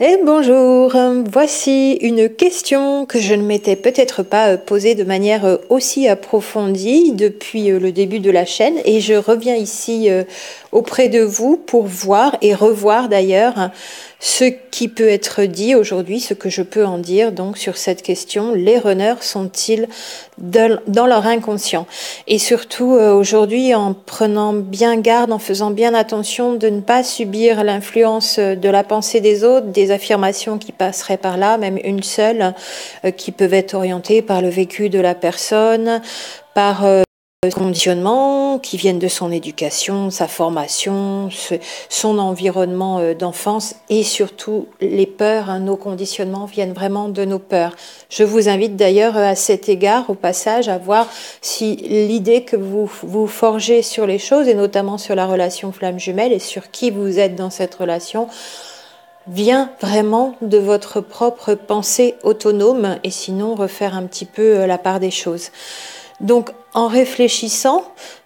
Et bonjour, voici une question que je ne m'étais peut-être pas posée de manière aussi approfondie depuis le début de la chaîne et je reviens ici auprès de vous pour voir et revoir d'ailleurs ce qui peut être dit aujourd'hui, ce que je peux en dire donc sur cette question, les runners sont-ils dans leur inconscient? Et surtout aujourd'hui en prenant bien garde, en faisant bien attention de ne pas subir l'influence de la pensée des autres, des affirmations qui passeraient par là, même une seule, qui peuvent être orientées par le vécu de la personne, par conditionnements qui viennent de son éducation, sa formation, son environnement d'enfance et surtout les peurs. Nos conditionnements viennent vraiment de nos peurs. Je vous invite d'ailleurs à cet égard, au passage, à voir si l'idée que vous forgez sur les choses et notamment sur la relation flamme jumelle et sur qui vous êtes dans cette relation vient vraiment de votre propre pensée autonome et sinon refaire un petit peu la part des choses. Donc, en réfléchissant,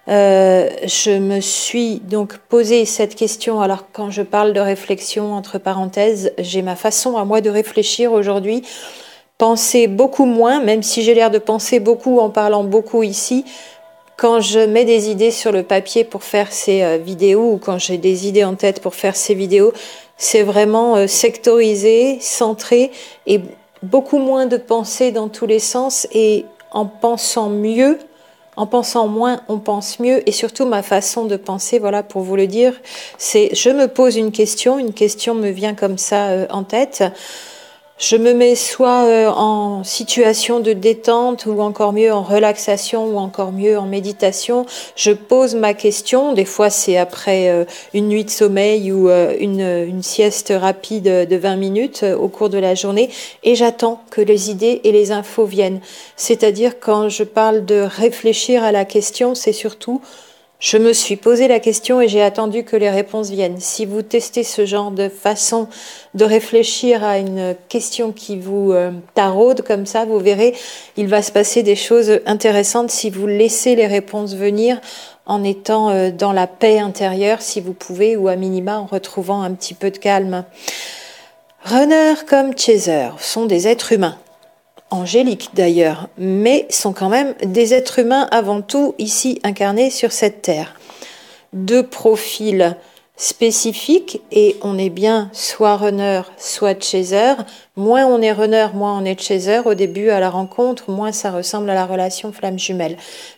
je me suis donc posé cette question. Alors, quand je parle de réflexion, entre parenthèses, j'ai ma façon à moi de réfléchir aujourd'hui. Penser beaucoup moins, même si j'ai l'air de penser beaucoup en parlant beaucoup ici. Quand je mets des idées sur le papier pour faire ces vidéos ou quand j'ai des idées en tête pour faire ces vidéos, c'est vraiment sectorisé, centré et beaucoup moins de pensée dans tous les sens et en pensant mieux, en pensant moins, on pense mieux. Et surtout, ma façon de penser, voilà, pour vous le dire, c'est je me pose une question me vient comme ça en tête. Je me mets soit en situation de détente ou encore mieux en relaxation ou encore mieux en méditation. Je pose ma question. Des fois, c'est après une nuit de sommeil ou une sieste rapide de 20 minutes au cours de la journée et j'attends que les idées et les infos viennent. C'est-à-dire quand je parle de réfléchir à la question, c'est surtout je me suis posé la question et j'ai attendu que les réponses viennent. Si vous testez ce genre de façon de réfléchir à une question qui vous taraude comme ça, vous verrez, il va se passer des choses intéressantes si vous laissez les réponses venir en étant dans la paix intérieure, si vous pouvez, ou à minima en retrouvant un petit peu de calme. Runners comme Chaser sont des êtres humains. Angéliques d'ailleurs, mais sont quand même des êtres humains avant tout ici incarnés sur cette terre. Deux profils spécifiques et on est bien soit runner, soit chaser. Moins on est runner, moins on est chaser. Au début, à la rencontre, moins ça ressemble à la relation flamme jumelle.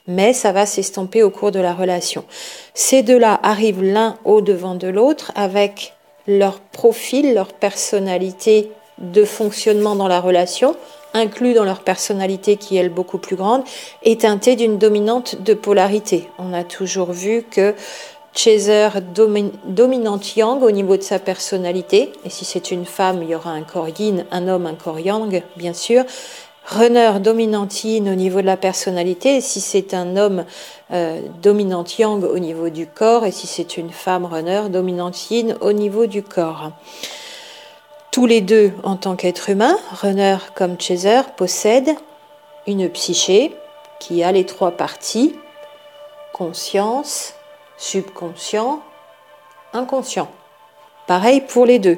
Mais ça va s'estomper au cours de la relation. Ces deux-là arrivent l'un au devant de l'autre avec leur profil, leur personnalité de fonctionnement dans la relation, inclus dans leur personnalité qui est elle beaucoup plus grande, est teintée d'une dominante de polarité. On a toujours vu que Chaser dominante yang au niveau de sa personnalité, et si c'est une femme, il y aura un corps yin, un homme, un corps yang, bien sûr. Runner dominante yin au niveau de la personnalité, et si c'est un homme dominante yang au niveau du corps, et si c'est une femme runner dominante yin au niveau du corps. Tous les deux, en tant qu'être humain, runner comme chaser, possèdent une psyché qui a les trois parties, conscience, subconscient, inconscient. Pareil pour les deux.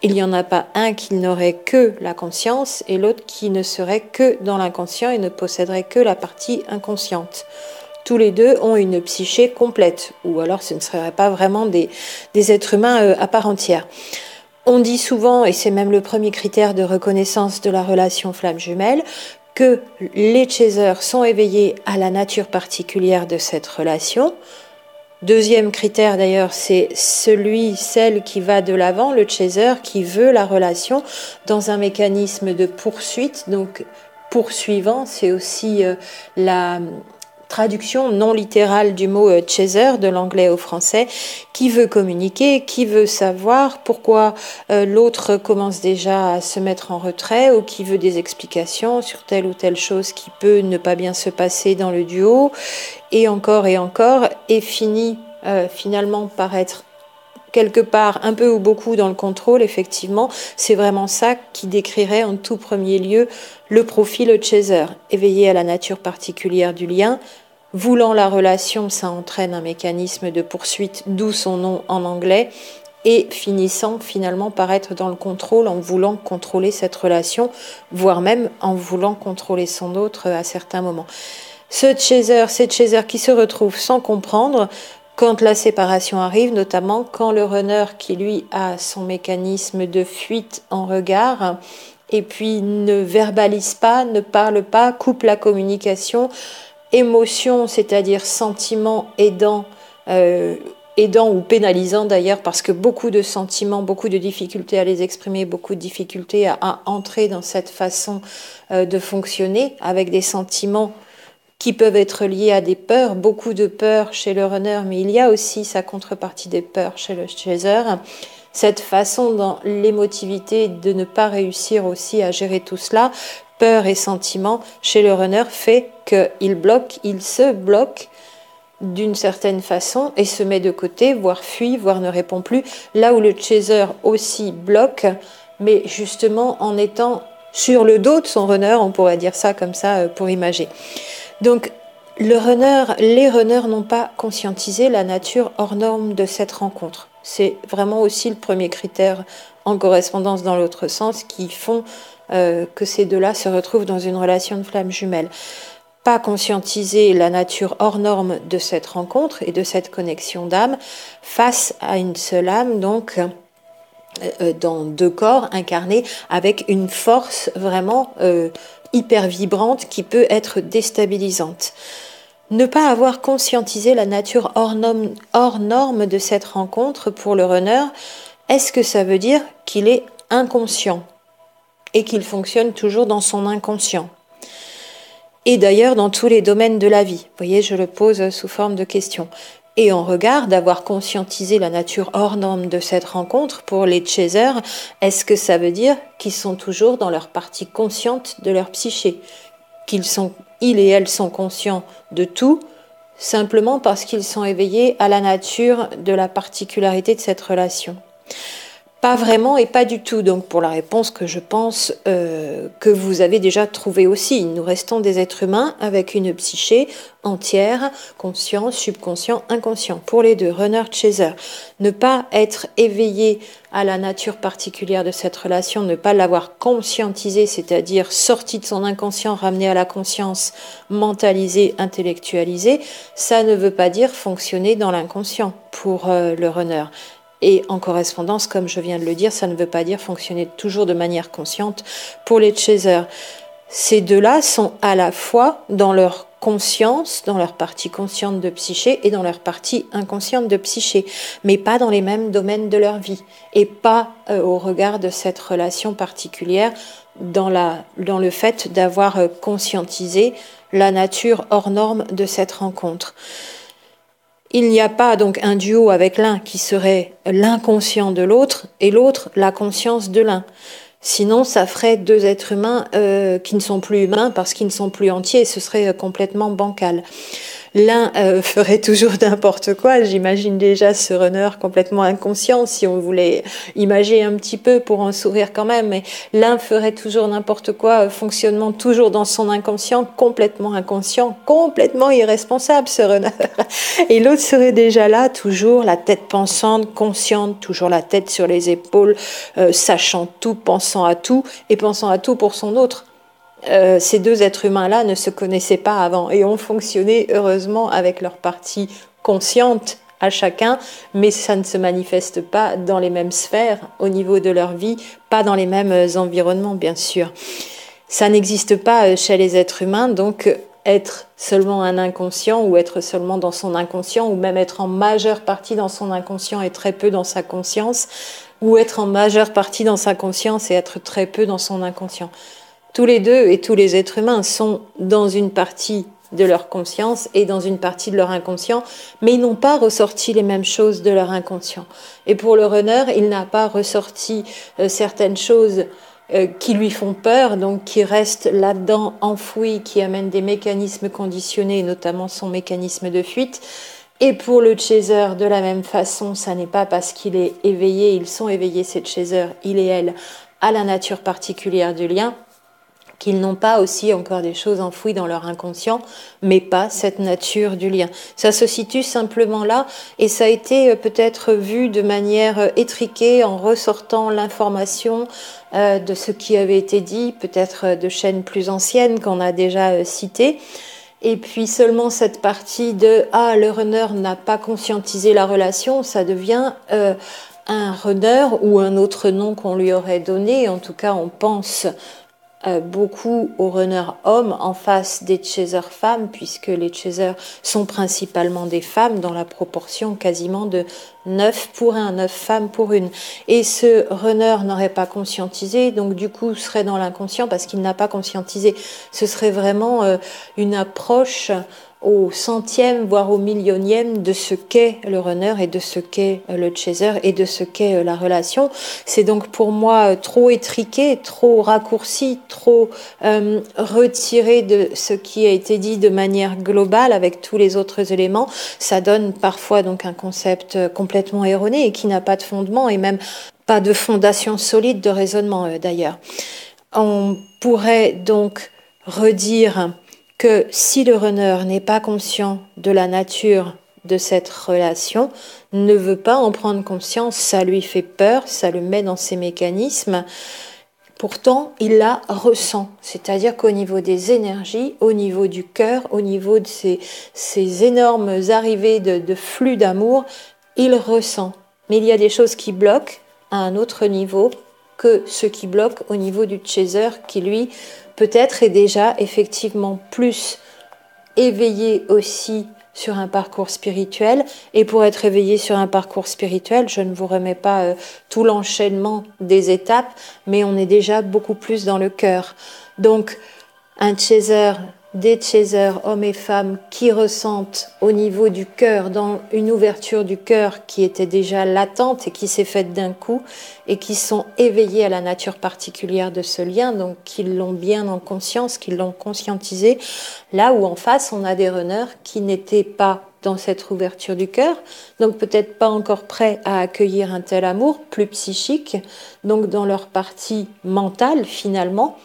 Il n'y en a pas un qui n'aurait que la conscience et l'autre qui ne serait que dans l'inconscient et ne posséderait que la partie inconsciente. Tous les deux ont une psyché complète, ou alors ce ne seraient pas vraiment des êtres humains à part entière. On dit souvent, et c'est même le premier critère de reconnaissance de la relation flamme jumelle, que les chasers sont éveillés à la nature particulière de cette relation. Deuxième critère d'ailleurs, c'est celle qui va de l'avant, le chaser, qui veut la relation dans un mécanisme de poursuite. Donc poursuivant, c'est aussi la traduction non littérale du mot chaser de l'anglais au français, qui veut communiquer, qui veut savoir pourquoi l'autre commence déjà à se mettre en retrait ou qui veut des explications sur telle ou telle chose qui peut ne pas bien se passer dans le duo, et encore, et finit finalement par être quelque part un peu ou beaucoup dans le contrôle. Effectivement, c'est vraiment ça qui décrirait en tout premier lieu le profil chaser, éveillé à la nature particulière du lien, voulant la relation, ça entraîne un mécanisme de poursuite, d'où son nom en anglais, et finissant finalement par être dans le contrôle en voulant contrôler cette relation, voire même en voulant contrôler son autre à certains moments. Cette chaser qui se retrouve sans comprendre quand la séparation arrive, notamment quand le runner qui lui a son mécanisme de fuite en regard et puis ne verbalise pas, ne parle pas, coupe la communication, émotion, c'est-à-dire sentiment aidant ou pénalisant d'ailleurs, parce que beaucoup de sentiments, beaucoup de difficultés à les exprimer, beaucoup de difficultés à entrer dans cette façon de fonctionner avec des sentiments qui peuvent être liés à des peurs, beaucoup de peurs chez le runner, mais il y a aussi sa contrepartie des peurs chez le chaser. Cette façon dans l'émotivité de ne pas réussir aussi à gérer tout cela, peur et sentiments, chez le runner fait qu'il se bloque d'une certaine façon et se met de côté, voire fuit, voire ne répond plus, là où le chaser aussi bloque, mais justement en étant sur le dos de son runner, on pourrait dire ça comme ça pour imager. Donc, les runners n'ont pas conscientisé la nature hors norme de cette rencontre. C'est vraiment aussi le premier critère en correspondance dans l'autre sens qui font que ces deux-là se retrouvent dans une relation de flamme jumelle. Pas conscientiser la nature hors norme de cette rencontre et de cette connexion d'âme face à une seule âme, donc dans deux corps incarnés avec une force vraiment hyper vibrante qui peut être déstabilisante. Ne pas avoir conscientisé la nature hors norme de cette rencontre pour le runner, est-ce que ça veut dire qu'il est inconscient et qu'il fonctionne toujours dans son inconscient? Et d'ailleurs dans tous les domaines de la vie. Vous voyez, je le pose sous forme de question. Et en regard d'avoir conscientisé la nature hors norme de cette rencontre pour les chasers, est-ce que ça veut dire qu'ils sont toujours dans leur partie consciente de leur psyché, ils et elles sont conscients de tout, simplement parce qu'ils sont éveillés à la nature de la particularité de cette relation? Pas vraiment et pas du tout, donc pour la réponse que je pense que vous avez déjà trouvée aussi. Nous restons des êtres humains avec une psyché entière, conscient, subconscient, inconscient, pour les deux, runner-chaser. Ne pas être éveillé à la nature particulière de cette relation, ne pas l'avoir conscientisé, c'est-à-dire sorti de son inconscient, ramené à la conscience, mentalisé, intellectualisé, ça ne veut pas dire fonctionner dans l'inconscient pour le runner. Et en correspondance, comme je viens de le dire, ça ne veut pas dire fonctionner toujours de manière consciente pour les chasers. Ces deux-là sont à la fois dans leur conscience, dans leur partie consciente de psyché et dans leur partie inconsciente de psyché, mais pas dans les mêmes domaines de leur vie et pas au regard de cette relation particulière dans le fait d'avoir conscientisé la nature hors norme de cette rencontre. Il n'y a pas donc un duo avec l'un qui serait l'inconscient de l'autre et l'autre la conscience de l'un. Sinon, ça ferait deux êtres humains qui ne sont plus humains parce qu'ils ne sont plus entiers et ce serait complètement bancal. L'un ferait toujours n'importe quoi, j'imagine déjà ce runner complètement inconscient, si on voulait imager un petit peu pour en sourire quand même, mais l'un ferait toujours n'importe quoi, fonctionnement toujours dans son inconscient, complètement inconscient, complètement irresponsable ce runner. Et l'autre serait déjà là, toujours la tête pensante, consciente, toujours la tête sur les épaules, sachant tout, pensant à tout et pensant à tout pour son autre. Ces deux êtres humains-là ne se connaissaient pas avant et ont fonctionné heureusement avec leur partie consciente à chacun, mais ça ne se manifeste pas dans les mêmes sphères au niveau de leur vie, pas dans les mêmes environnements bien sûr. Ça n'existe pas chez les êtres humains, donc être seulement un inconscient ou être seulement dans son inconscient ou même être en majeure partie dans son inconscient et très peu dans sa conscience, ou être en majeure partie dans sa conscience et être très peu dans son inconscient. Tous les deux et tous les êtres humains sont dans une partie de leur conscience et dans une partie de leur inconscient, mais ils n'ont pas ressorti les mêmes choses de leur inconscient. Et pour le runner, il n'a pas ressorti certaines choses qui lui font peur, donc qui restent là-dedans enfouies, qui amènent des mécanismes conditionnés, notamment son mécanisme de fuite. Et pour le chaser, de la même façon, ça n'est pas parce qu'il est éveillé, ils sont éveillés ces chasers, il et elle, à la nature particulière du lien, qu'ils n'ont pas aussi encore des choses enfouies dans leur inconscient, mais pas cette nature du lien. Ça se situe simplement là, et ça a été peut-être vu de manière étriquée en ressortant l'information de ce qui avait été dit, peut-être de chaînes plus anciennes qu'on a déjà citées. Et puis seulement cette partie de « Ah, le runner n'a pas conscientisé la relation », ça devient un runner ou un autre nom qu'on lui aurait donné. En tout cas, on pense beaucoup aux runners hommes en face des chasers femmes, puisque les chasers sont principalement des femmes dans la proportion quasiment de 9 pour 1, 9 femmes pour une. Et ce runner n'aurait pas conscientisé, donc du coup serait dans l'inconscient parce qu'il n'a pas conscientisé. Ce serait vraiment une approche au centième, voire au millionième de ce qu'est le runner et de ce qu'est le chaser et de ce qu'est la relation. C'est donc pour moi trop étriqué, trop raccourci, trop retiré de ce qui a été dit de manière globale avec tous les autres éléments. Ça donne parfois donc un concept complètement erroné et qui n'a pas de fondement et même pas de fondation solide de raisonnement d'ailleurs. On pourrait donc redire que si le runner n'est pas conscient de la nature de cette relation, ne veut pas en prendre conscience, ça lui fait peur, ça le met dans ses mécanismes. Pourtant, il la ressent, c'est-à-dire qu'au niveau des énergies, au niveau du cœur, au niveau de ces énormes arrivées de flux d'amour, il ressent. Mais il y a des choses qui bloquent à un autre niveau que ce qui bloque au niveau du chaser qui, lui, peut-être est déjà effectivement plus éveillé aussi sur un parcours spirituel. Et pour être éveillé sur un parcours spirituel, je ne vous remets pas tout l'enchaînement des étapes, mais on est déjà beaucoup plus dans le cœur. Donc, un chaser, des chasers, hommes et femmes, qui ressentent au niveau du cœur, dans une ouverture du cœur qui était déjà latente et qui s'est faite d'un coup, et qui sont éveillés à la nature particulière de ce lien, donc qui l'ont bien en conscience, qui l'ont conscientisé, là où en face on a des runners qui n'étaient pas dans cette ouverture du cœur, donc peut-être pas encore prêts à accueillir un tel amour, plus psychique, donc dans leur partie mentale finalement,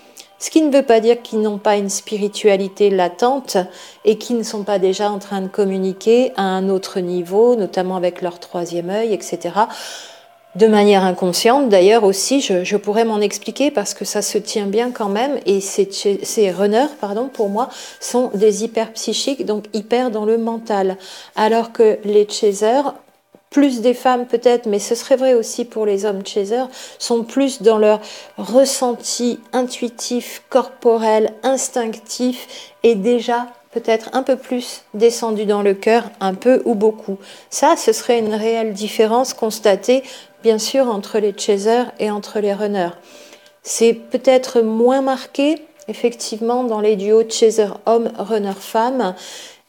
ce qui ne veut pas dire qu'ils n'ont pas une spiritualité latente et qu'ils ne sont pas déjà en train de communiquer à un autre niveau, notamment avec leur troisième œil, etc. De manière inconsciente, d'ailleurs aussi, je pourrais m'en expliquer parce que ça se tient bien quand même. Et ces runners, pour moi, sont des hyper psychiques, donc hyper dans le mental. Alors que les chasers, plus des femmes peut-être, mais ce serait vrai aussi pour les hommes chasers, sont plus dans leur ressenti intuitif, corporel, instinctif et déjà peut-être un peu plus descendu dans le cœur, un peu ou beaucoup. Ça, ce serait une réelle différence constatée, bien sûr, entre les chasers et entre les runners. C'est peut-être moins marqué, effectivement, dans les duos chaser-homme, runner-femme,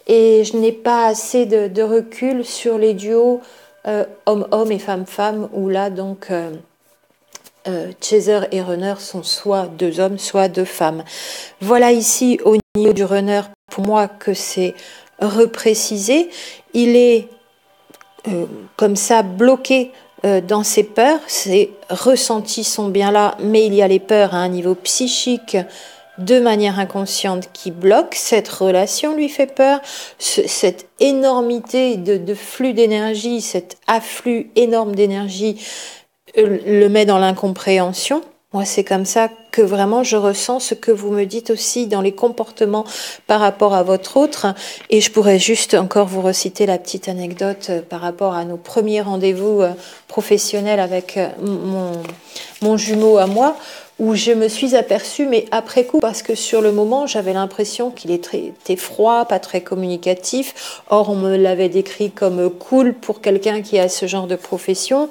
et je n'ai pas assez de recul sur les duos homme-homme et femme-femme, où là, donc, chaser et runner sont soit deux hommes, soit deux femmes. Voilà ici, au niveau du runner, pour moi, que c'est reprécisé. Il est comme ça bloqué dans ses peurs. Ses ressentis sont bien là, mais il y a les peurs à un niveau psychique de manière inconsciente qui bloque. Cette relation lui fait peur, cette énormité de flux d'énergie, cet afflux énorme d'énergie le met dans l'incompréhension. Moi, c'est comme ça que vraiment je ressens ce que vous me dites aussi dans les comportements par rapport à votre autre. Et je pourrais juste encore vous reciter la petite anecdote par rapport à nos premiers rendez-vous professionnels avec mon jumeau à moi, où je me suis aperçue, mais après coup, parce que sur le moment, j'avais l'impression qu'il était froid, pas très communicatif. Or, on me l'avait décrit comme cool pour quelqu'un qui a ce genre de profession.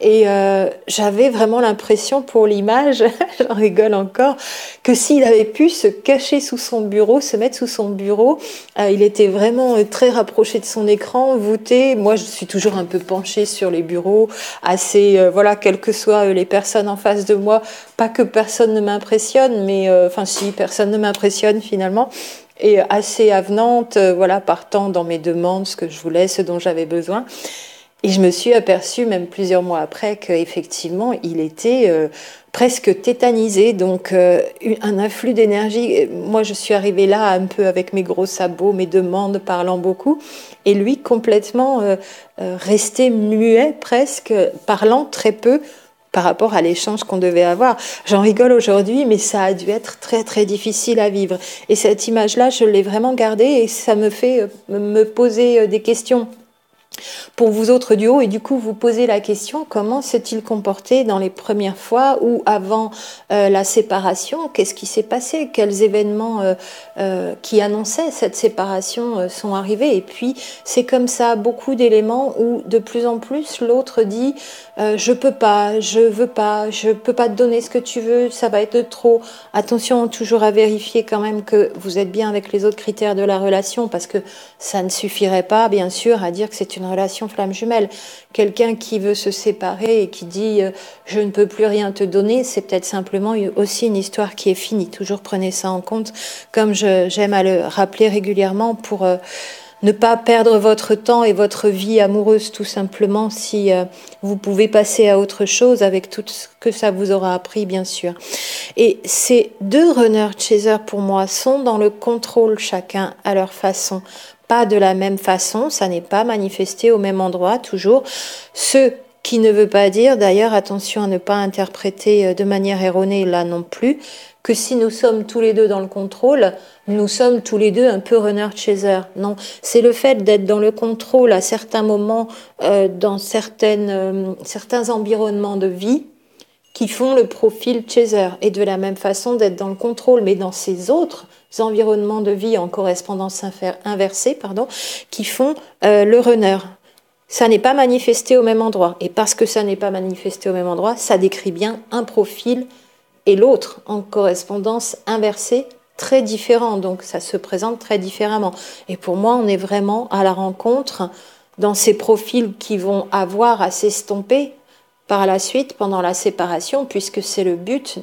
Et j'avais vraiment l'impression, pour l'image, j'en rigole encore, que s'il avait pu se cacher sous son bureau, se mettre sous son bureau, il était vraiment très rapproché de son écran, voûté. Moi, je suis toujours un peu penchée sur les bureaux, assez, quelles que soient les personnes en face de moi, pas que personne ne m'impressionne, mais si, personne ne m'impressionne finalement, et assez avenante, partant dans mes demandes, ce que je voulais, ce dont j'avais besoin. Et je me suis aperçue, même plusieurs mois après, qu'effectivement, il était presque tétanisé. Donc, un afflux d'énergie. Moi, je suis arrivée là un peu avec mes gros sabots, mes demandes, parlant beaucoup. Et lui, complètement resté muet, presque, parlant très peu par rapport à l'échange qu'on devait avoir. J'en rigole aujourd'hui, mais ça a dû être très, très difficile à vivre. Et cette image-là, je l'ai vraiment gardée et ça me fait me poser des questions pour vous autres du haut, et du coup vous posez la question, comment s'est-il comporté dans les premières fois ou avant la séparation? Qu'est-ce qui s'est passé? Quels événements qui annonçaient cette séparation sont arrivés? Et puis c'est comme ça, beaucoup d'éléments où de plus en plus l'autre dit je peux pas, je veux pas, je peux pas te donner ce que tu veux, ça va être de trop. Attention toujours à vérifier quand même que vous êtes bien avec les autres critères de la relation, parce que ça ne suffirait pas bien sûr à dire que c'est une relation flamme jumelle. Quelqu'un qui veut se séparer et qui dit je ne peux plus rien te donner, c'est peut-être simplement aussi une histoire qui est finie. Toujours prenez ça en compte, comme j'aime à le rappeler régulièrement, pour ne pas perdre votre temps et votre vie amoureuse tout simplement, si vous pouvez passer à autre chose avec tout ce que ça vous aura appris bien sûr. Et ces deux runners chasers pour moi sont dans le contrôle chacun à leur façon. Pas de la même façon, ça n'est pas manifesté au même endroit toujours. Ce qui ne veut pas dire, d'ailleurs, attention à ne pas interpréter de manière erronée là non plus, que si nous sommes tous les deux dans le contrôle, nous sommes tous les deux un peu runner-chaser. Non, c'est le fait d'être dans le contrôle à certains moments, dans certains environnements de vie, qui font le profil chaser, et de la même façon d'être dans le contrôle, mais dans ces autres environnements de vie en correspondance inversée, qui font le runner. Ça n'est pas manifesté au même endroit, et parce que ça n'est pas manifesté au même endroit, ça décrit bien un profil et l'autre en correspondance inversée, très différent, donc ça se présente très différemment. Et pour moi, on est vraiment à la rencontre dans ces profils qui vont avoir à s'estomper par la suite, pendant la séparation, puisque c'est le but,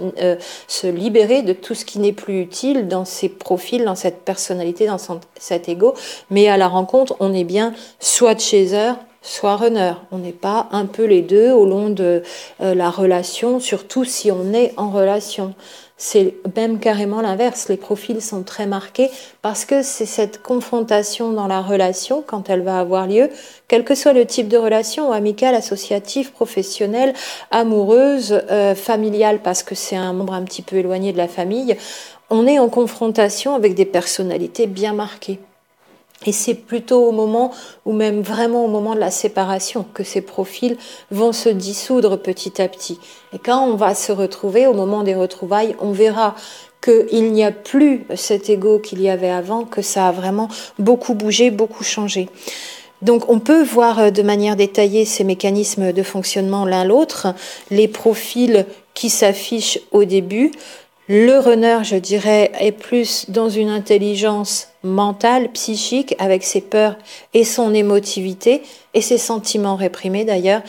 se libérer de tout ce qui n'est plus utile dans ces profils, dans cette personnalité, dans cet ego. Mais à la rencontre, on est bien soit chaser, soit runner. On n'est pas un peu les deux au long de la relation, surtout si on est en relation. C'est même carrément l'inverse. Les profils sont très marqués parce que c'est cette confrontation dans la relation, quand elle va avoir lieu, quel que soit le type de relation, amicale, associative, professionnelle, amoureuse, familiale, parce que c'est un membre un petit peu éloigné de la famille, on est en confrontation avec des personnalités bien marquées. Et c'est plutôt au moment, ou même vraiment au moment de la séparation, que ces profils vont se dissoudre petit à petit. Et quand on va se retrouver, au moment des retrouvailles, on verra qu'il n'y a plus cet ego qu'il y avait avant, que ça a vraiment beaucoup bougé, beaucoup changé. Donc on peut voir de manière détaillée ces mécanismes de fonctionnement l'un l'autre, les profils qui s'affichent au début. Le runner, je dirais, est plus dans une intelligence mentale, psychique, avec ses peurs et son émotivité, et ses sentiments réprimés d'ailleurs.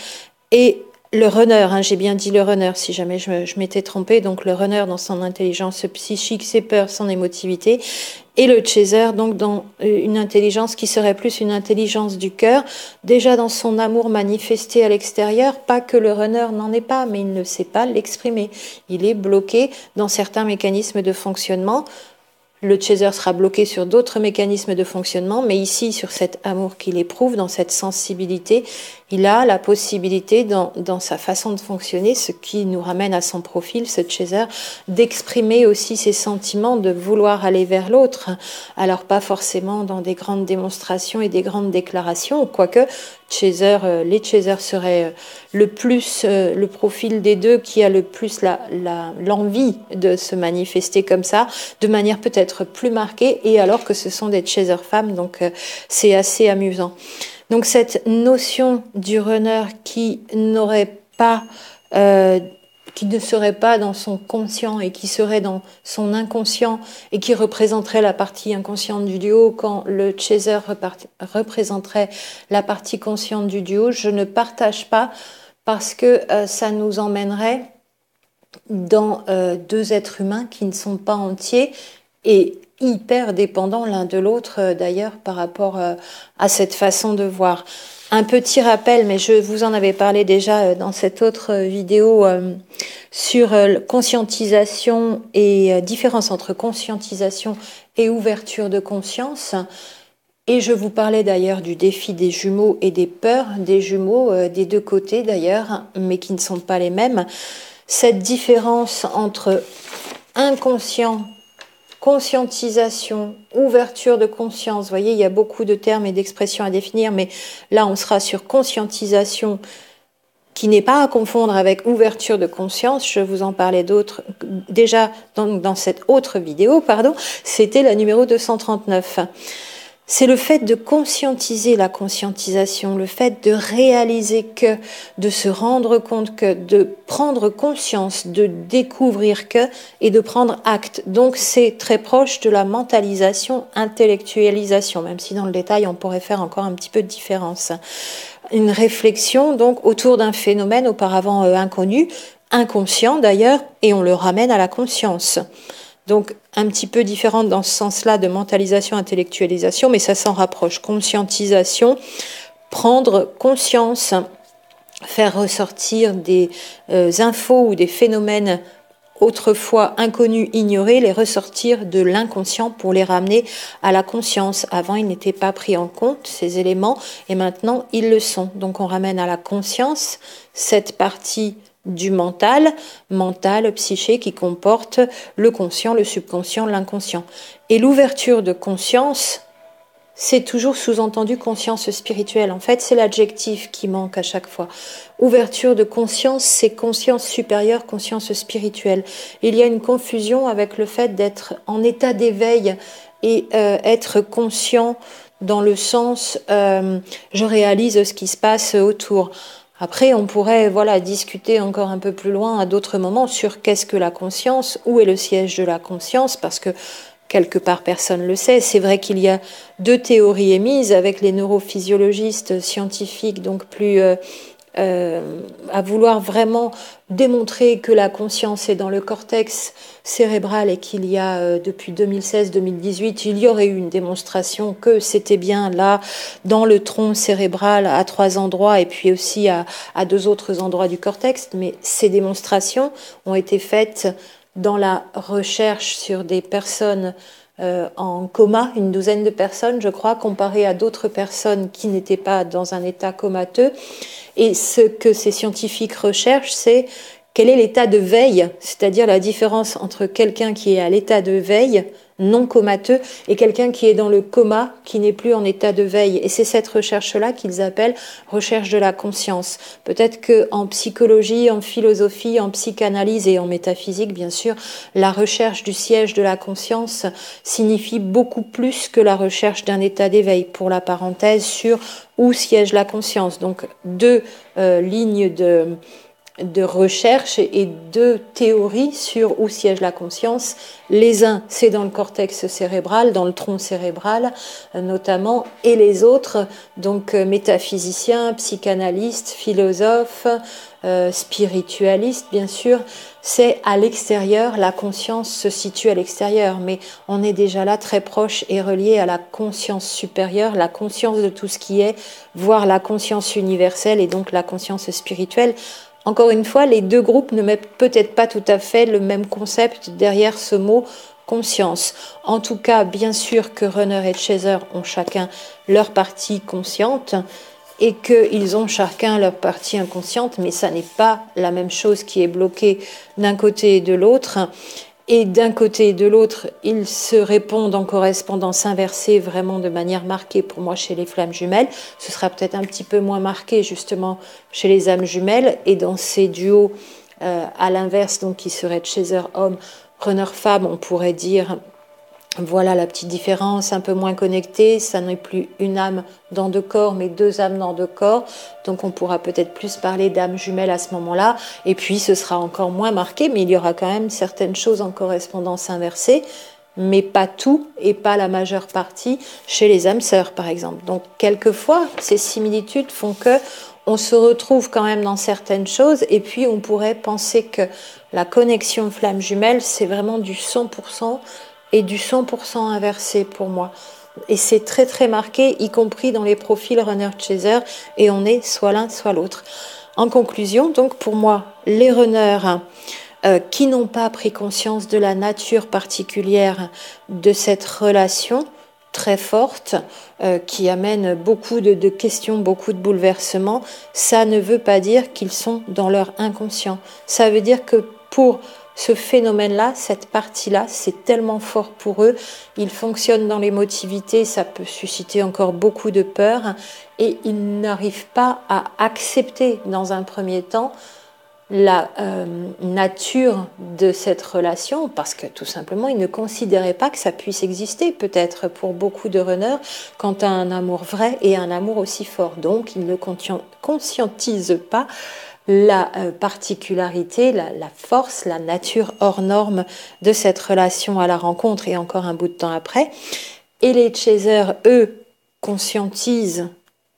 Et le runner, j'ai bien dit le runner, si jamais je m'étais trompée, donc le runner dans son intelligence psychique, ses peurs, son émotivité, et le chaser, donc dans une intelligence qui serait plus une intelligence du cœur, déjà dans son amour manifesté à l'extérieur, pas que le runner n'en ait pas, mais il ne sait pas l'exprimer. Il est bloqué dans certains mécanismes de fonctionnement. Le chaser sera bloqué sur d'autres mécanismes de fonctionnement, mais ici, sur cet amour qu'il éprouve, dans cette sensibilité, il a la possibilité, dans sa façon de fonctionner, ce qui nous ramène à son profil, ce chaser, d'exprimer aussi ses sentiments, de vouloir aller vers l'autre. Alors pas forcément dans des grandes démonstrations et des grandes déclarations, quoique les chasers seraient le plus le profil des deux qui a le plus l'envie de se manifester comme ça, de manière peut-être plus marquée, et alors que ce sont des chasers femmes, donc c'est assez amusant. Donc cette notion du runner qui n'aurait pas qui ne serait pas dans son conscient et qui serait dans son inconscient et qui représenterait la partie inconsciente du duo, quand le chaser représenterait la partie consciente du duo, je ne partage pas, parce que ça nous emmènerait dans deux êtres humains qui ne sont pas entiers, et hyper dépendants l'un de l'autre d'ailleurs par rapport à cette façon de voir. Un petit rappel, mais je vous en avais parlé déjà dans cette autre vidéo sur conscientisation et différence entre conscientisation et ouverture de conscience. Et je vous parlais d'ailleurs du défi des jumeaux et des peurs des jumeaux, des deux côtés d'ailleurs, mais qui ne sont pas les mêmes. Cette différence entre inconscient, conscientisation, ouverture de conscience, vous voyez, il y a beaucoup de termes et d'expressions à définir, mais là on sera sur conscientisation, qui n'est pas à confondre avec ouverture de conscience. Je vous en parlais d'autres déjà dans cette autre vidéo, c'était la numéro 239. C'est le fait de conscientiser la conscientisation, le fait de réaliser que, de se rendre compte que, de prendre conscience, de découvrir que et de prendre acte. Donc c'est très proche de la mentalisation, intellectualisation, même si dans le détail on pourrait faire encore un petit peu de différence. Une réflexion donc autour d'un phénomène auparavant inconnu, inconscient d'ailleurs, et on le ramène à la conscience. Donc, un petit peu différente dans ce sens-là de mentalisation, intellectualisation, mais ça s'en rapproche. Conscientisation, prendre conscience, faire ressortir des infos ou des phénomènes autrefois inconnus, ignorés, les ressortir de l'inconscient pour les ramener à la conscience. Avant, ils n'étaient pas pris en compte, ces éléments, et maintenant, ils le sont. Donc, on ramène à la conscience cette partie du mental, psyché, qui comporte le conscient, le subconscient, l'inconscient. Et l'ouverture de conscience, c'est toujours sous-entendu conscience spirituelle. En fait, c'est l'adjectif qui manque à chaque fois. Ouverture de conscience, c'est conscience supérieure, conscience spirituelle. Il y a une confusion avec le fait d'être en état d'éveil et être conscient dans le sens je réalise ce qui se passe autour. Après, on pourrait discuter encore un peu plus loin à d'autres moments sur qu'est-ce que la conscience, où est le siège de la conscience, parce que quelque part personne ne le sait. C'est vrai qu'il y a deux théories émises avec les neurophysiologistes scientifiques, donc plus à vouloir vraiment démontrer que la conscience est dans le cortex cérébral et qu'il y a depuis 2016-2018, il y aurait eu une démonstration que c'était bien là dans le tronc cérébral à 3 endroits et puis aussi à 2 autres endroits du cortex. Mais ces démonstrations ont été faites dans la recherche sur des personnes en coma, une douzaine de personnes, je crois, comparées à d'autres personnes qui n'étaient pas dans un état comateux. Et ce que ces scientifiques recherchent, c'est quel est l'état de veille, c'est-à-dire la différence entre quelqu'un qui est à l'état de veille, non comateux, et quelqu'un qui est dans le coma, qui n'est plus en état de veille. Et c'est cette recherche-là qu'ils appellent recherche de la conscience. Peut-être qu'en psychologie, en philosophie, en psychanalyse et en métaphysique, bien sûr, la recherche du siège de la conscience signifie beaucoup plus que la recherche d'un état d'éveil. Pour la parenthèse sur où siège la conscience. Donc, 2 lignes de recherche et 2 théories sur où siège la conscience. Les uns, c'est dans le cortex cérébral, dans le tronc cérébral notamment, et les autres, donc métaphysiciens, psychanalystes, philosophes, spiritualistes, bien sûr, c'est à l'extérieur, la conscience se situe à l'extérieur, mais on est déjà là très proche et relié à la conscience supérieure, la conscience de tout ce qui est, voire la conscience universelle et donc la conscience spirituelle. Encore une fois, les 2 groupes ne mettent peut-être pas tout à fait le même concept derrière ce mot conscience. En tout cas, bien sûr que Runner et Chaser ont chacun leur partie consciente et qu'ils ont chacun leur partie inconsciente, mais ça n'est pas la même chose qui est bloquée d'un côté et de l'autre. Et d'un côté et de l'autre, ils se répondent en correspondance inversée vraiment de manière marquée pour moi chez les flammes jumelles. Ce sera peut-être un petit peu moins marqué justement chez les âmes jumelles. Et dans ces duos à l'inverse, donc qui seraient Chaser homme, Runner femme, on pourrait dire voilà la petite différence, un peu moins connectée, ça n'est plus une âme dans 2 corps, mais 2 âmes dans 2 corps. Donc on pourra peut-être plus parler d'âmes jumelles à ce moment-là. Et puis ce sera encore moins marqué, mais il y aura quand même certaines choses en correspondance inversée, mais pas tout et pas la majeure partie chez les âmes sœurs, par exemple. Donc quelquefois, ces similitudes font que on se retrouve quand même dans certaines choses, et puis on pourrait penser que la connexion flamme jumelle, c'est vraiment du 100% et du 100% inversé pour moi. Et c'est très très marqué, y compris dans les profils runner-chaser, et on est soit l'un soit l'autre. En conclusion, donc pour moi, les runners qui n'ont pas pris conscience de la nature particulière de cette relation très forte, qui amène beaucoup de questions, beaucoup de bouleversements, ça ne veut pas dire qu'ils sont dans leur inconscient. Ça veut dire que pour ce phénomène-là, cette partie-là, c'est tellement fort pour eux, ils fonctionnent dans l'émotivité, ça peut susciter encore beaucoup de peur, et ils n'arrivent pas à accepter dans un premier temps la nature de cette relation, parce que tout simplement ils ne considéraient pas que ça puisse exister, peut-être pour beaucoup de runners, quant à un amour vrai et un amour aussi fort. Donc ils ne conscientisent pas la particularité, la force, la nature hors norme de cette relation à la rencontre et encore un bout de temps après. Et les chasers, eux, conscientisent,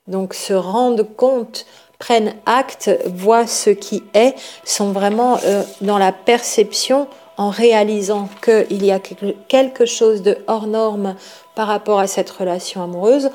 donc se rendent compte, prennent acte, voient ce qui est, sont vraiment dans la perception en réalisant qu'il y a quelque chose de hors norme par rapport à cette relation amoureuse,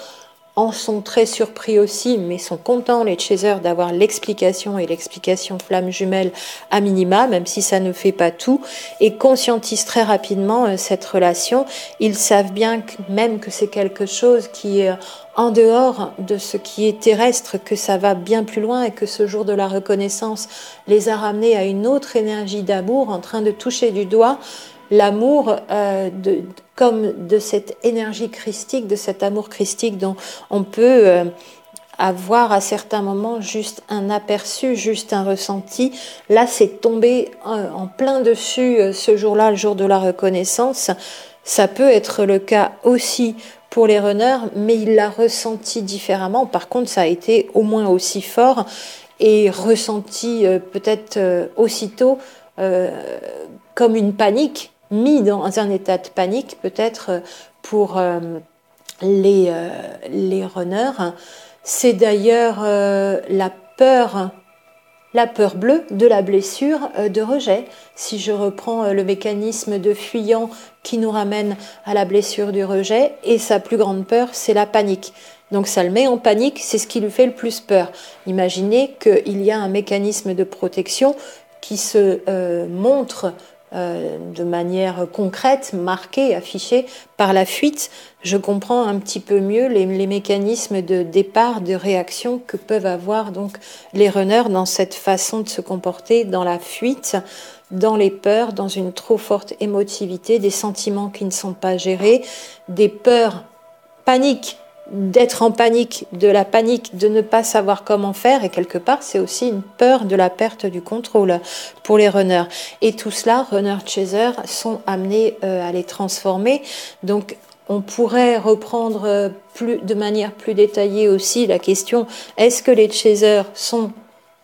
en sont très surpris aussi, mais sont contents, les chasers, d'avoir l'explication et l'explication flamme jumelle à minima, même si ça ne fait pas tout, et conscientisent très rapidement cette relation. Ils savent bien même que c'est quelque chose qui est en dehors de ce qui est terrestre, que ça va bien plus loin et que ce jour de la reconnaissance les a ramenés à une autre énergie d'amour, en train de toucher du doigt l'amour comme de cette énergie christique, de cet amour christique dont on peut avoir à certains moments juste un aperçu, juste un ressenti. Là, c'est tombé en plein dessus ce jour-là, le jour de la reconnaissance. Ça peut être le cas aussi pour les runners, mais il l'a ressenti différemment. Par contre, ça a été au moins aussi fort et ressenti peut-être aussitôt comme une panique, mis dans un état de panique peut-être pour les runners. C'est d'ailleurs la peur bleue de la blessure de rejet. Si je reprends le mécanisme de fuyant qui nous ramène à la blessure du rejet, et sa plus grande peur, c'est la panique. Donc ça le met en panique, c'est ce qui lui fait le plus peur. Imaginez qu'il y a un mécanisme de protection qui se montre de manière concrète, marquée, affichée par la fuite. Je comprends un petit peu mieux les mécanismes de départ, de réaction que peuvent avoir donc les runners dans cette façon de se comporter dans la fuite, dans les peurs, dans une trop forte émotivité, des sentiments qui ne sont pas gérés, des peurs, panique, d'être en panique, de la panique, de ne pas savoir comment faire, et quelque part c'est aussi une peur de la perte du contrôle pour les runners. Et tout cela, runners-chasers sont amenés à les transformer. Donc on pourrait reprendre de manière plus détaillée aussi la question, est-ce que les chasers sont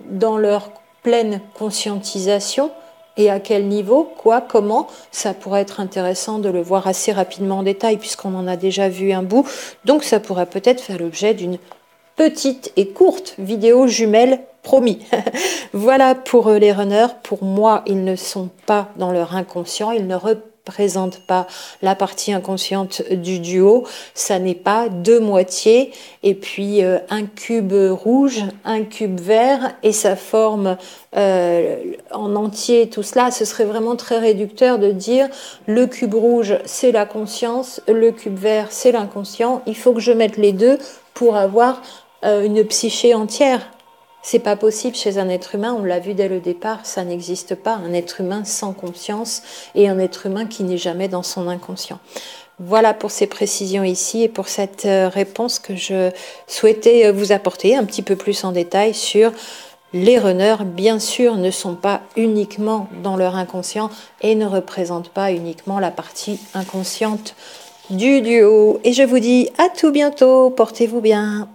dans leur pleine conscientisation ? Et à quel niveau, quoi, comment, ça pourrait être intéressant de le voir assez rapidement en détail puisqu'on en a déjà vu un bout. Donc ça pourrait peut-être faire l'objet d'une petite et courte vidéo jumelle, promis. Voilà pour les runners. Pour moi, ils ne sont pas dans leur inconscient, ils ne représentent pas la partie inconsciente du duo. Ça n'est pas deux moitiés et puis un cube rouge, un cube vert et ça forme en entier tout cela. Ce serait vraiment très réducteur de dire le cube rouge c'est la conscience, le cube vert c'est l'inconscient. Il faut que je mette les deux pour avoir une psyché entière. C'est pas possible chez un être humain, on l'a vu dès le départ, ça n'existe pas, un être humain sans conscience et un être humain qui n'est jamais dans son inconscient. Voilà pour ces précisions ici et pour cette réponse que je souhaitais vous apporter un petit peu plus en détail sur les runners, bien sûr, ne sont pas uniquement dans leur inconscient et ne représentent pas uniquement la partie inconsciente du duo. Et je vous dis à tout bientôt, portez-vous bien.